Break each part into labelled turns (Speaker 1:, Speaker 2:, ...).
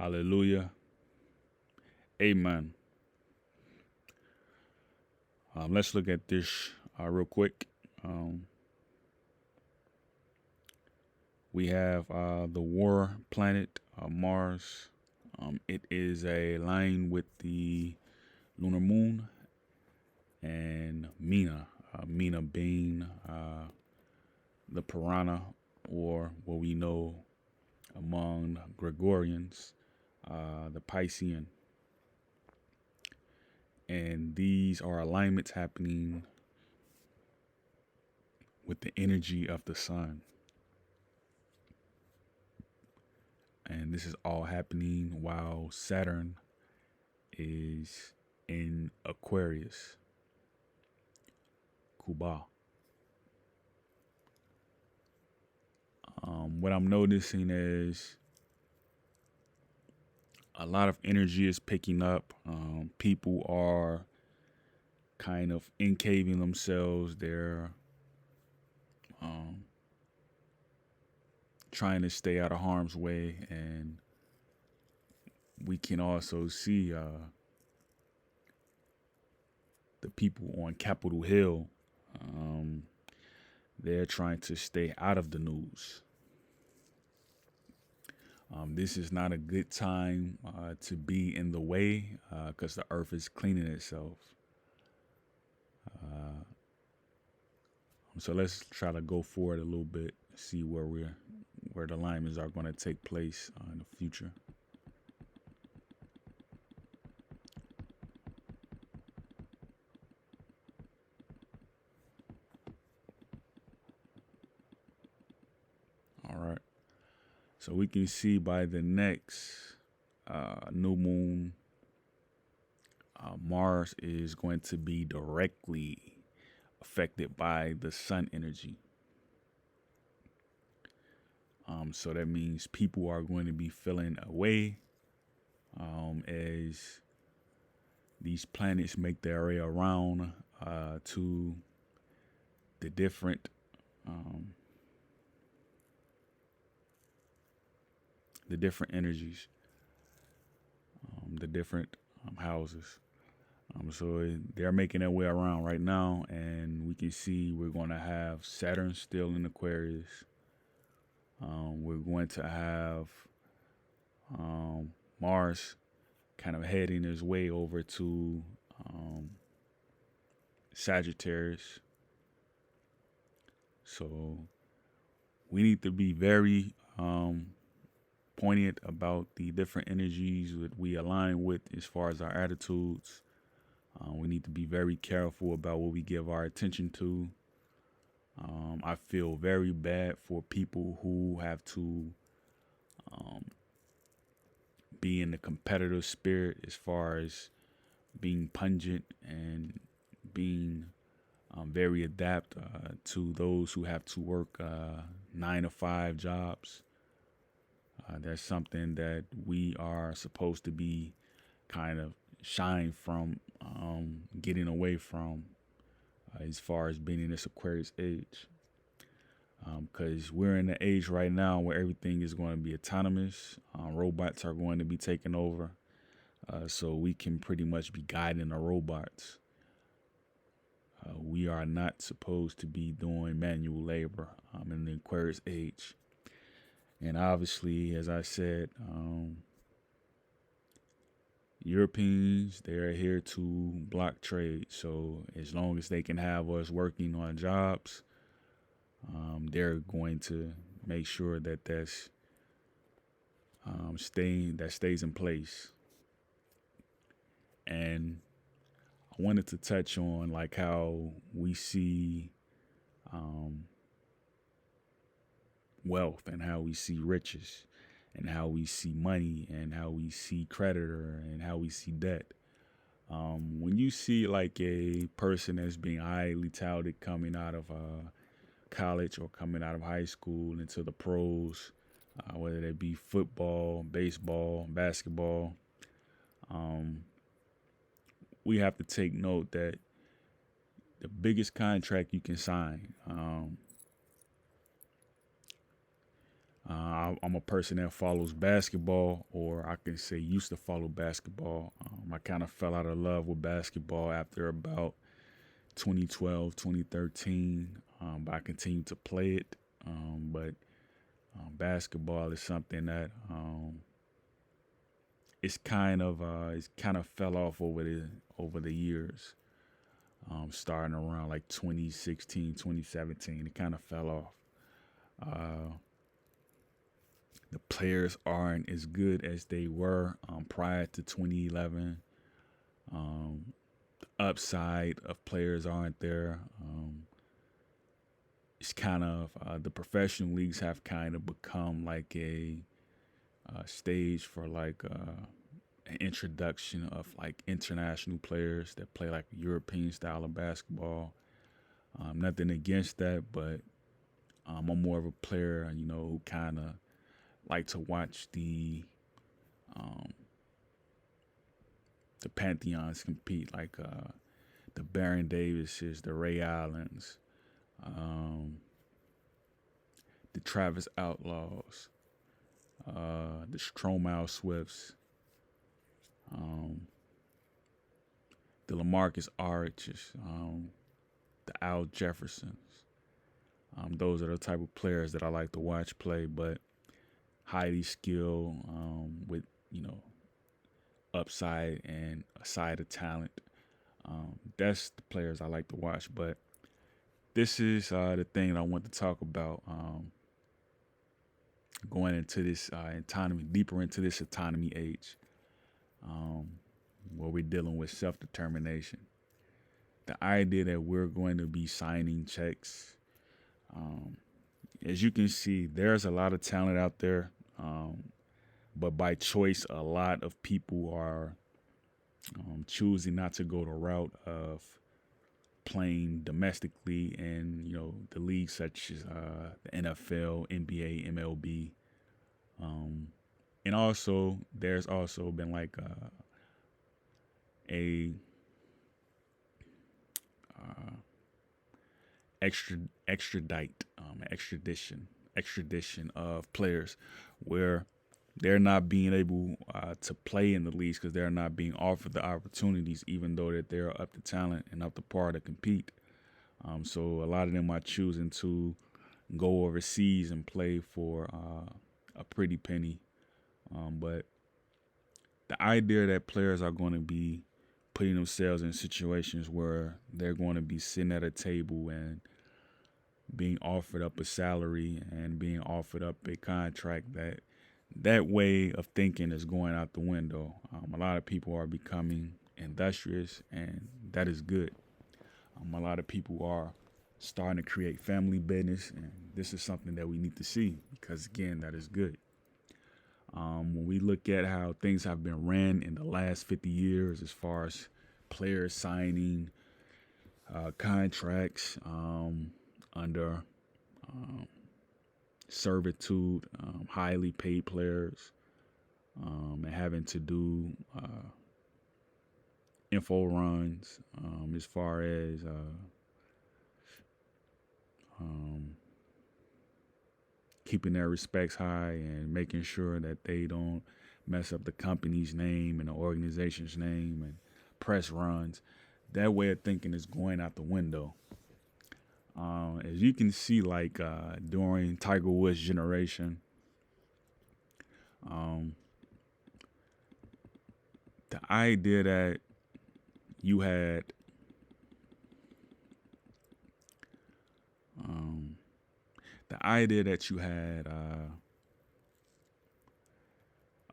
Speaker 1: Hallelujah. Amen. Let's look at this real quick. Um, we have the war planet Mars. It is a line with the lunar moon and Mina. Mina being the Piranha, or what we know among Gregorians, the Piscean. And these are alignments happening with the energy of the sun. And this is all happening while Saturn is in Aquarius, Kuba. What I'm noticing is a lot of energy is picking up. People are kind of encaving themselves. They're um, trying to stay out of harm's way. And we can also see the people on Capitol Hill. Um, they're trying to stay out of the news. This is not a good time to be in the way because the earth is cleaning itself. Uh, so let's try to go forward a little bit, see where the alignments are going to take place in the future. All right. So we can see by the next new moon, Mars is going to be directly affected by the sun energy. So that means people are going to be feeling away as these planets make their way around to the different um, energies, the different houses. So they're making their way around right now, and we can see we're going to have Saturn still in Aquarius. We're going to have Mars kind of heading his way over to Sagittarius. So we need to be very poignant about the different energies that we align with as far as our attitudes. We need to be very careful about what we give our attention to. I feel very bad for people who have to be in the competitive spirit as far as being pungent and being very adept to those who have to work 9 to 5 jobs. That's something that we are supposed to be kind of shying from, getting away from, as far as being in this Aquarius age. Because we're in the age right now where everything is going to be autonomous. Robots are going to be taking over. So we can pretty much be guiding the robots. We are not supposed to be doing manual labor in the Aquarius age. And obviously, as I said, Europeans, they're here to block trade. So as long as they can have us working on jobs, they're going to make sure that stays in place. And I wanted to touch on like how we see wealth and how we see riches and how we see money and how we see creditor and how we see debt. When you see like a person that's being highly touted coming out of college or coming out of high school into the pros, whether they be football, baseball, basketball, we have to take note that the biggest contract you can sign, I'm a person that follows basketball, or I can say used to follow basketball. I kind of fell out of love with basketball after about 2012, 2013, but I continued to play it. But basketball is something that it's kind of fell off over the years. Starting around like 2016, 2017, it kind of fell off. Uh, the players aren't as good as they were prior to 2011. Um, the upside of players aren't there. It's kind of the professional leagues have kind of become like a stage for like an introduction of like international players that play like European style of basketball. Nothing against that, but I'm more of a player, who kind of like to watch um, the pantheons compete, like the Baron Davises, the Ray Allens, um, the Travis Outlaws, the Stromile Swifts, um, the LaMarcus Arches, the Al Jeffersons. Those are the type of players that I like to watch play, but highly skilled with, upside and a side of talent. That's the players I like to watch. But this is the thing that I want to talk about. Going into this autonomy, deeper into this autonomy age, um, where we're dealing with self determination. The idea that we're going to be signing checks. Um, as you can see, there's a lot of talent out there, but by choice, a lot of people are choosing not to go the route of playing domestically in the leagues such as the NFL, NBA, MLB, um, and also there's also been like a uh, extra extradite extradition of players where they're not being able to play in the leagues because they're not being offered the opportunities, even though that they're up to talent and up to par to compete. So a lot of them are choosing to go overseas and play for a pretty penny. But the idea that players are going to be putting themselves in situations where they're going to be sitting at a table and being offered up a salary and being offered up a contract, that way of thinking is going out the window. A lot of people are becoming industrious, and that is good. A lot of people are starting to create family business, and this is something that we need to see because, again, that is good. When we look at how things have been ran in the last 50 years, as far as players signing contracts under servitude, highly paid players, and having to do info runs as far as um, keeping their respects high and making sure that they don't mess up the company's name and the organization's name and press runs. That way of thinking is going out the window. As you can see, like during Tiger Woods' generation, um, the idea that you had um, the idea that you had a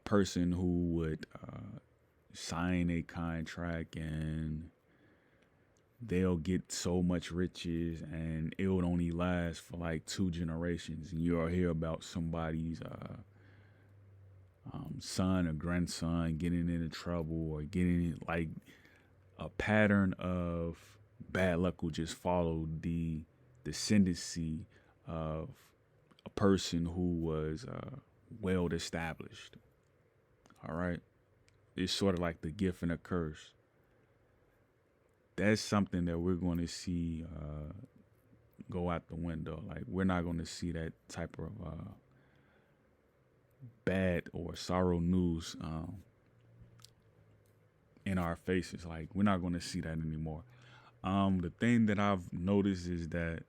Speaker 1: person who would sign a contract and they'll get so much riches and it would only last for like 2 generations, and you'll hear about somebody's son or grandson getting into trouble or getting like a pattern of bad luck will just follow the descendancy of a person who was well established. All right. It's sort of like the gift and a curse. That's something that we're going to see go out the window. Like, we're not going to see that type of bad or sorrow news in our faces. Like we're not going to see that anymore. The thing that I've noticed is that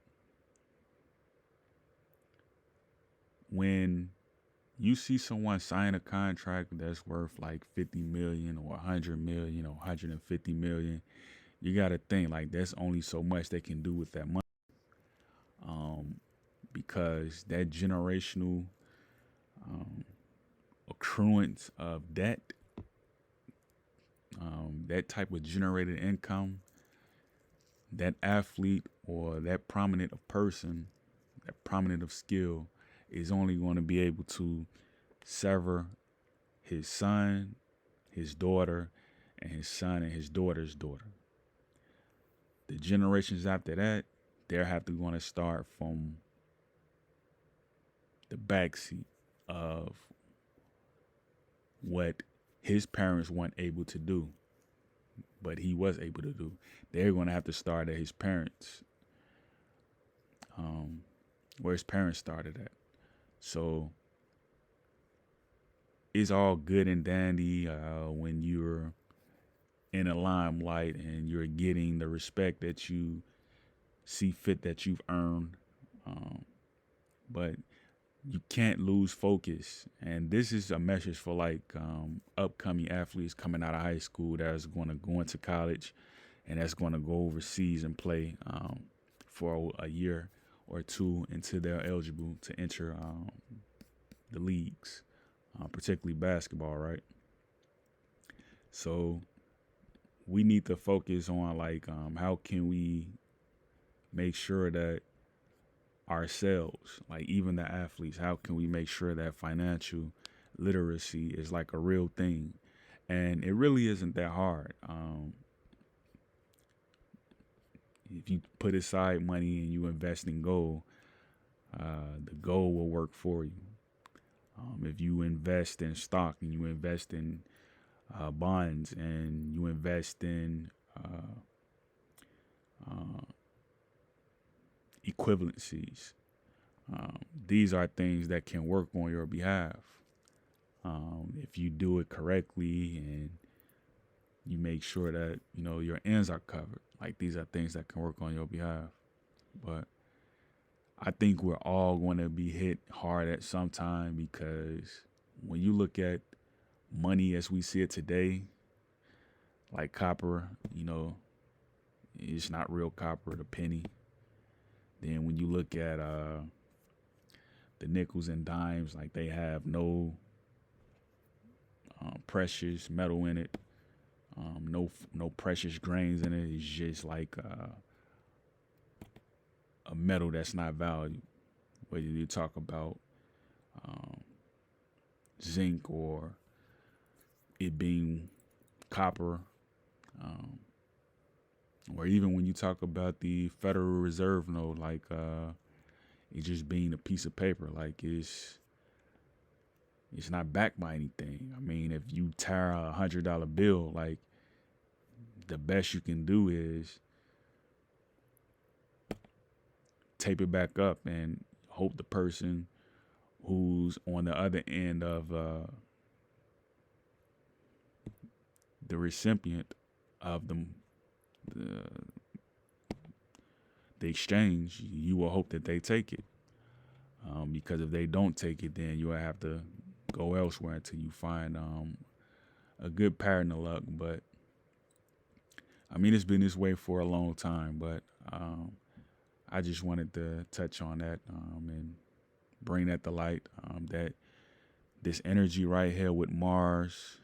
Speaker 1: when you see someone sign a contract that's worth like 50 million or 100 million or 150 million, you got to think like there's only so much they can do with that money. Um, because that generational um, accruance of debt, that type of generated income, that athlete or that prominent of person, that prominent of skill is only going to be able to sever his son, his daughter, and his son and his daughter's daughter. The generations after that, they'll have to going to start from the backseat of what his parents weren't able to do, but he was able to do. They're going to have to start at his parents, where his parents started at. So it's all good and dandy when you're in a limelight and you're getting the respect that you see fit that you've earned. But you can't lose focus. And this is a message for like upcoming athletes coming out of high school that's going to go into college and that's going to go overseas and play for a year or two until they're eligible to enter the leagues, particularly basketball, right? So we need to focus on like how can we make sure that ourselves, like even the athletes, how can we make sure that financial literacy is like a real thing? And it really isn't that hard. If you put aside money and you invest in gold, the gold will work for you. If you invest in stock and you invest in bonds and you invest in equivalencies, these are things that can work on your behalf. If you do it correctly and you make sure that your ends are covered, like these are things that can work on your behalf. But I think we're all going to be hit hard at some time, because when you look at money as we see it today, like copper, it's not real copper, the penny. Then when you look at the nickels and dimes, like they have no precious metal in it, no precious grains in it. It's just like a metal that's not valued. Whether you talk about zinc or it being copper, or even when you talk about the Federal Reserve note, like it just being a piece of paper, like it's not backed by anything. I mean, if you tear a $100 bill, like the best you can do is tape it back up and hope the person who's on the other end of the recipient of the exchange, you will hope that they take it. Because if they don't take it, then you will have to go elsewhere until you find a good pattern of luck. But I mean, it's been this way for a long time, but I just wanted to touch on that and bring that to light, that this energy right here with Mars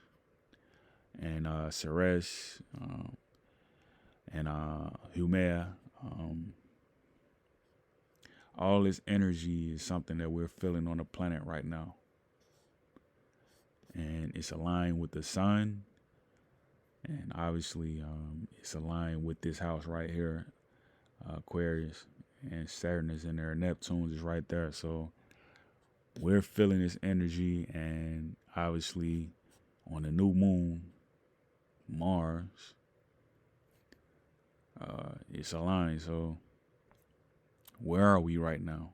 Speaker 1: and Ceres and Haumea, all this energy is something that we're feeling on the planet right now. And it's aligned with the sun. And obviously, it's aligned with this house right here, Aquarius. And Saturn is in there. Neptune is right there. So we're feeling this energy. And obviously, on the new moon, Mars, it's aligned. So where are we right now?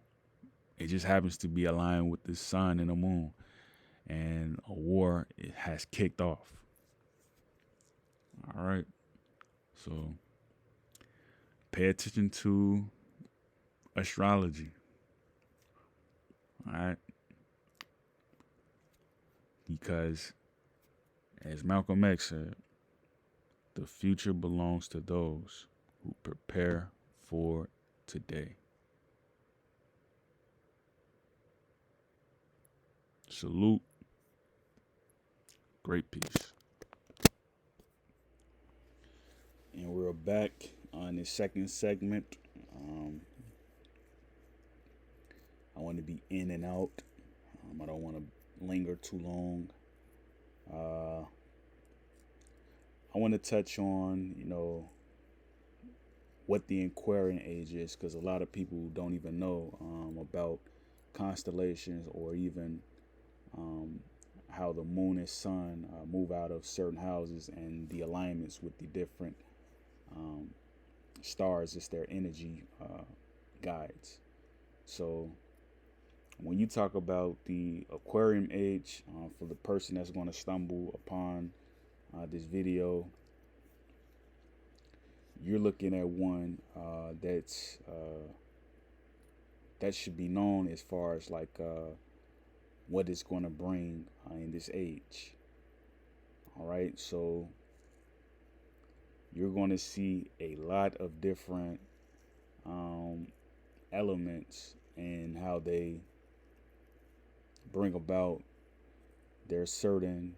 Speaker 1: It just happens to be aligned with the sun and the moon. and a war has kicked off. All right. So pay attention to astrology. All right. Because as Malcolm X said, the future belongs to those who prepare for today. Salute. Great peace. And we're back on the second segment. I want to be in and out. I don't want to linger too long. I want to touch on, what the Aquarian age is, because a lot of people don't even know about constellations, or even how the moon and sun move out of certain houses, and the alignments with the different stars. It's their energy guides. So when you talk about the Aquarian age, for the person that's going to stumble upon this video, you're looking at one that should be known as far as like what it's going to bring in this age. All right, so you're going to see a lot of different elements and how they bring about their certain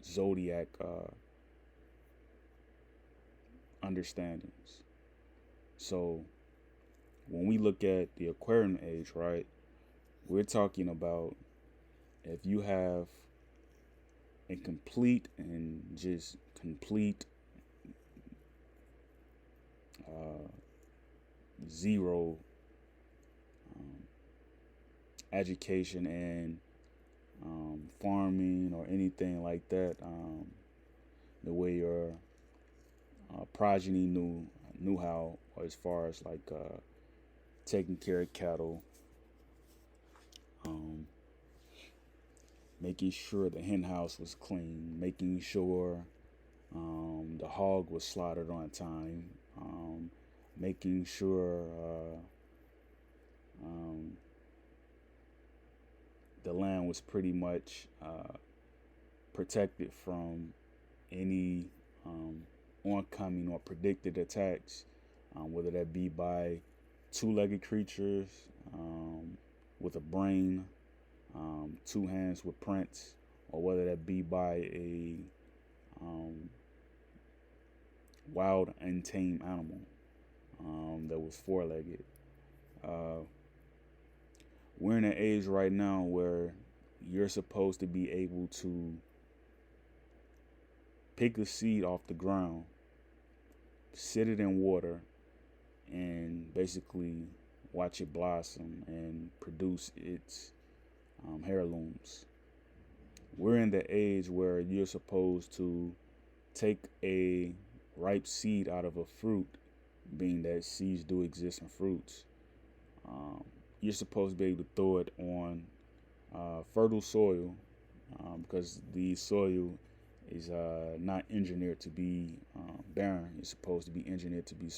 Speaker 1: zodiac understandings. So when we look at the Aquarian age, right, we're talking about if you have a complete and just complete zero education and farming or anything like that, the way your progeny knew how, as far as like taking care of cattle, making sure the hen house was clean, making sure the hog was slaughtered on time, making sure the land was pretty much protected from any oncoming or predicted attacks, whether that be by two-legged creatures with a brain, two hands with prints, or whether that be by a wild, untamed animal that was four-legged. We're in an age right now where you're supposed to be able to pick a seed off the ground, sit it in water, and basically watch it blossom and produce its heirlooms. We're in the age where you're supposed to take a ripe seed out of a fruit, being that seeds do exist in fruits. You're supposed to be able to throw it on fertile soil, because the soil is not engineered to be barren. It's supposed to be engineered to be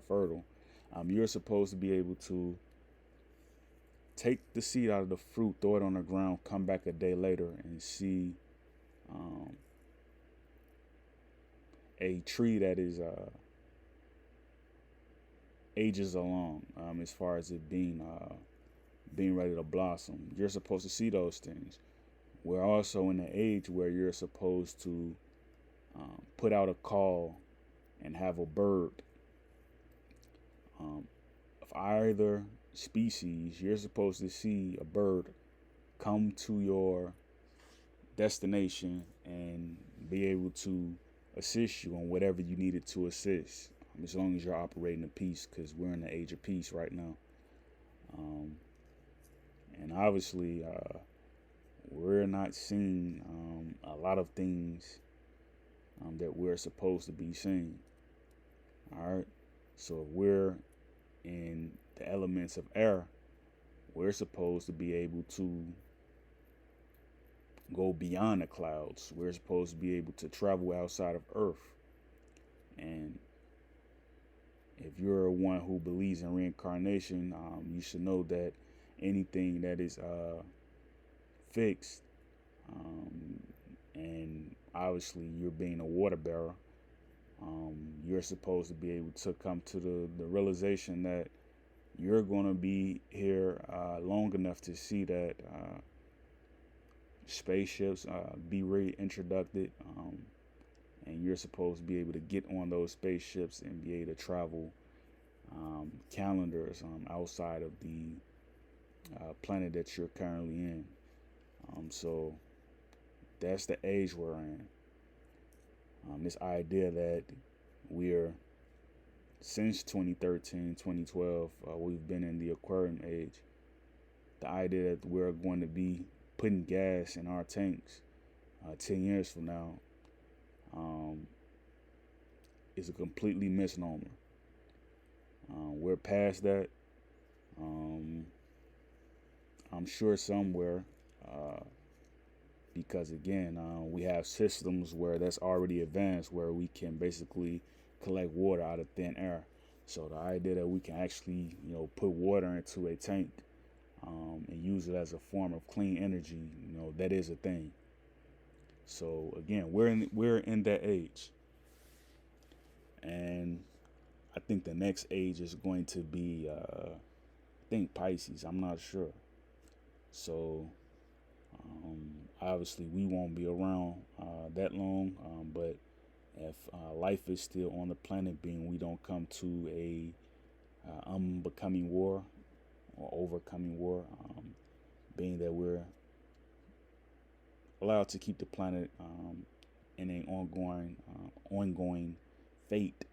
Speaker 1: fertile. You're supposed to be able to take the seed out of the fruit, throw it on the ground, come back a day later, and see a tree that is ages along, as far as it being ready to blossom. You're supposed to see those things. We're also in the age where you're supposed to put out a call and have a bird of either species. You're supposed to see a bird come to your destination and be able to assist you on whatever you needed to assist, as long as you're operating in peace, because we're in the age of peace right now. And obviously, we're not seeing a lot of things that we're supposed to be seeing. All right. So if we're in the elements of air, we're supposed to be able to go beyond the clouds. We're supposed to be able to travel outside of Earth. And if you're one who believes in reincarnation, you should know that anything that is fixed, um, and obviously you're being a water bearer, you're supposed to be able to come to the realization that you're going to be here long enough to see that spaceships be reintroduced, and you're supposed to be able to get on those spaceships and be able to travel calendars outside of the planet that you're currently in. So that's the age we're in. This idea that we're since 2013, 2012, we've been in the Aquarium age. The idea that we're going to be putting gas in our tanks 10 years from now is a completely misnomer. We're past that. I'm sure somewhere, because again, we have systems where that's already advanced, where we can basically collect water out of thin air. So the idea that we can actually, put water into a tank and use it as a form of clean energy, that is a thing. So again, we're in that age, and I think the next age is going to be, I think Pisces. I'm not sure. So obviously we won't be around that long, but if life is still on the planet, being we don't come to a unbecoming war or overcoming war, being that we're allowed to keep the planet in an ongoing fate,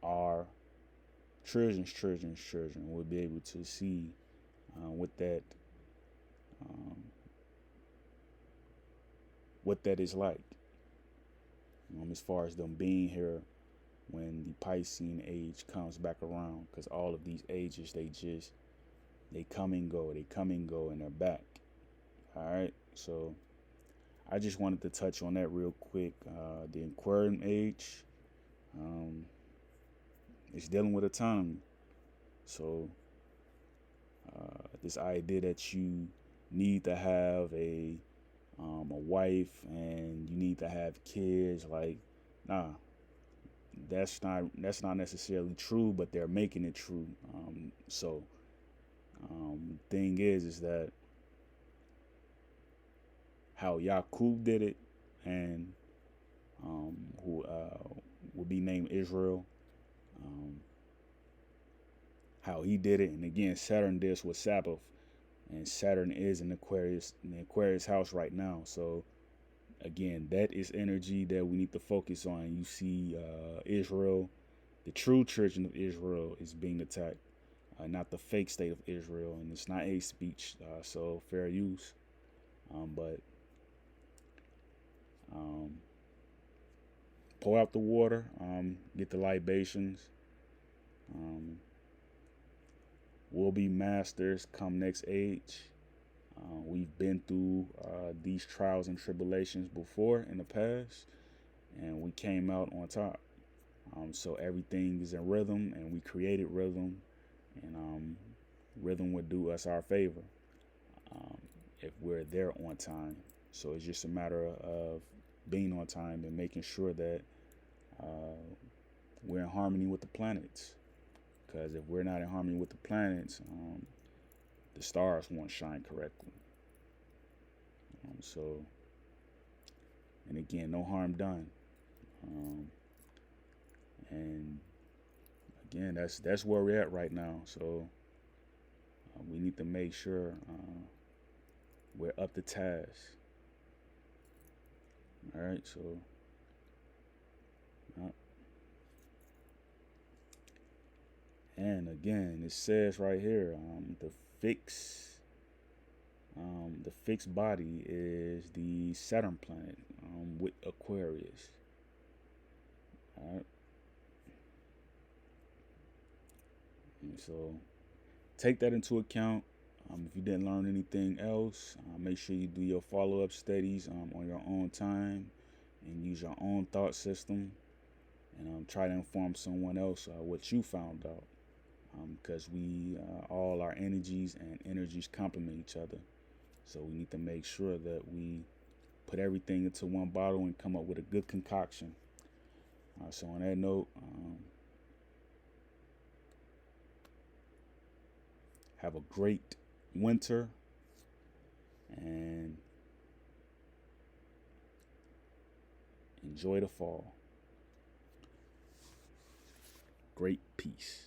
Speaker 1: our children will be able to see what that is like, as far as them being here when the Piscean age comes back around, because all of these ages, they come and go, and they're back. All right, so I just wanted to touch on that real quick. The Aquarium age is dealing with autonomy. So this idea that you need to have a wife and you need to have kids, like, nah, that's not necessarily true, but they're making it true. So thing is that how Yaqub did it, and who will be named Israel, how he did it, and again Saturn did this with Sabbath, and Saturn is in the Aquarius house right now. So again, that is energy that we need to focus on. You see, Israel, the true church of Israel, is being attacked, not the fake state of Israel, and it's not hate speech, so fair use. But pour out the water, get the libations. We'll be masters come next age. We've been through these trials and tribulations before in the past, and we came out on top. So everything is in rhythm, and we created rhythm, and rhythm would do us our favor if we're there on time. So it's just a matter of being on time and making sure that we're in harmony with the planets. Because if we're not in harmony with the planets, the stars won't shine correctly. So, and again, no harm done. And again, that's where we're at right now. So we need to make sure we're up to task. All right, so. And again, it says right here, the fixed body is the Saturn planet with Aquarius. All right. And so take that into account. If you didn't learn anything else, make sure you do your follow-up studies on your own time and use your own thought system, and try to inform someone else what you found out, because we all our energies complement each other. So we need to make sure that we put everything into one bottle and come up with a good concoction. So on that note, have a great winter and enjoy the fall. Great peace.